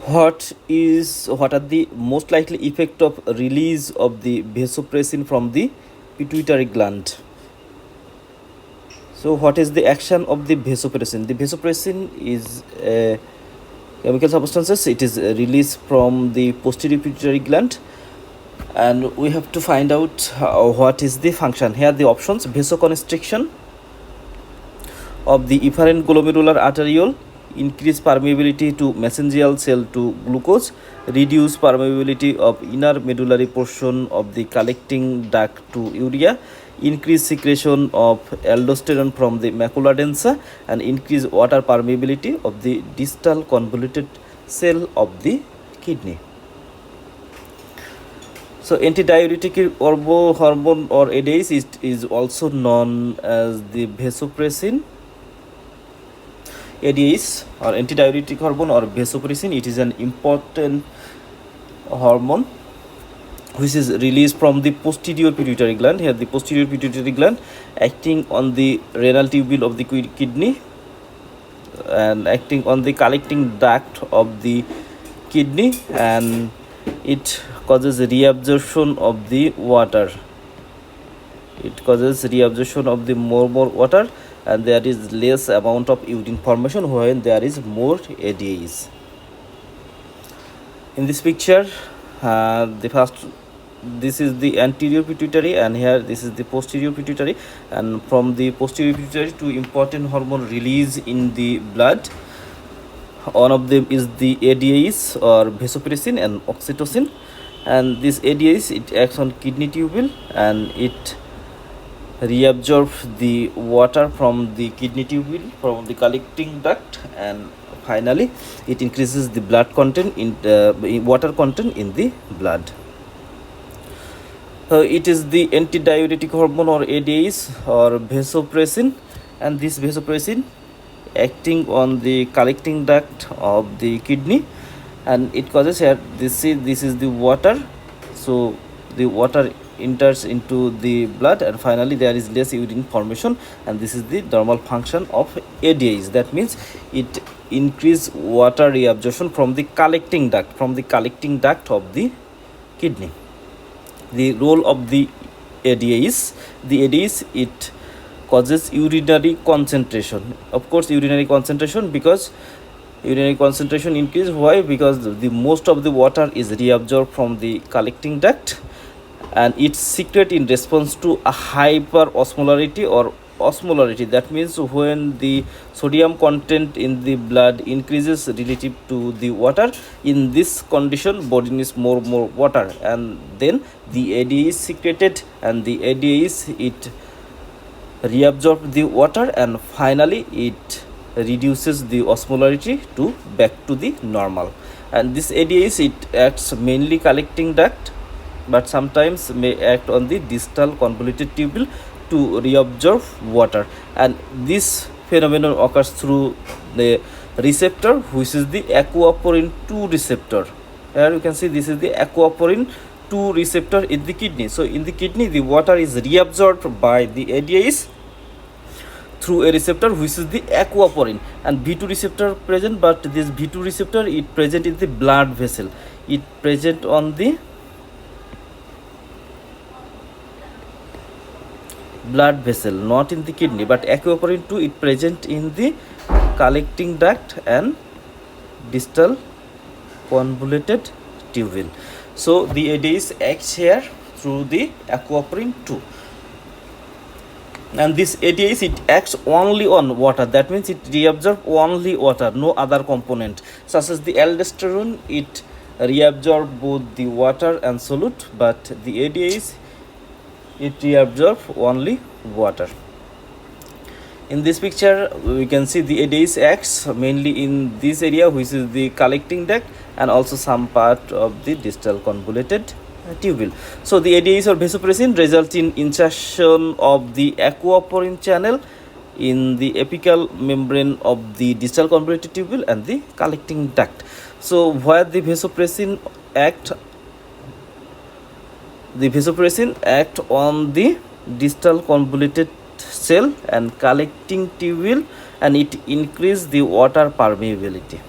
What are the most likely effect of release of the vasopressin from the pituitary gland? So what is the action of the vasopressin? The vasopressin is a chemical substances. It is released from the posterior pituitary gland, and we have to find out what is the function. Here the options: vasoconstriction of the efferent glomerular arteriole, increase permeability to mesangial cell to glucose, reduce permeability of inner medullary portion of the collecting duct to urea, increase secretion of aldosterone from the macula densa, and increase water permeability of the distal convoluted cell of the kidney. So antidiuretic hormone or ADH is also known as the vasopressin. ADH or antidiuretic hormone or vasopressin, it is an important hormone which is released from the posterior pituitary gland. Here the posterior pituitary gland acting on the renal tubule of the kidney and acting on the collecting duct of the kidney, and it causes reabsorption of the water. It causes reabsorption of the more water, and there is less amount of urine formation when there is more ADH. In this picture, this is the anterior pituitary, and here this is the posterior pituitary, and from the posterior pituitary two important hormone release in the blood. One of them is the ADH or vasopressin and oxytocin, and this ADH, it acts on kidney tubule and it reabsorb the water from the kidney tubule from the collecting duct, and finally it increases the blood content in water content in the blood. It is the antidiuretic hormone or ADH or vasopressin, and this vasopressin acting on the collecting duct of the kidney, and it causes here this is the water, so the water enters into the blood, and finally there is less urine formation, and this is the normal function of ADH. That means it increase water reabsorption from the collecting duct of the kidney. The role of the ADH, it causes urinary concentration. Of course, urinary concentration, because urinary concentration increase. Why? Because the most of the water is reabsorbed from the collecting duct, and it's secret in response to a hyperosmolarity or osmolarity. That means when the sodium content in the blood increases relative to the water, in this condition body needs more water, and then the ADH is secreted, and the ADH it reabsorb the water, and finally it reduces the osmolarity to back to the normal. And this ADH, it acts mainly collecting duct, but sometimes may act on the distal convoluted tubule to reabsorb water, and this phenomenon occurs through the receptor, which is the aquaporin 2 receptor. Here you can see this is the aquaporin 2 receptor in the kidney. So in the kidney the water is reabsorbed by the ADH through a receptor which is the aquaporin, and V2 receptor present, but this V2 receptor it present in the blood vessel. It present on the blood vessel, not in the kidney, but aquaporin 2 it present in the collecting duct and distal convoluted tubule. So the ADH acts here through the aquaporin 2, and this ADH it acts only on water. That means it reabsorbs only water, no other component, such as the aldosterone. It reabsorbs both the water and solute, but the ADH it reabsorbs only water. In this picture we can see the ADH acts mainly in this area, which is the collecting duct, and also some part of the distal convoluted tubule. So the ADH or vasopressin results in insertion of the aquaporin channel in the apical membrane of the distal convoluted tubule and the collecting duct. So where the vasopressin act on the distal convoluted cell and collecting tubule, and it increase the water permeability.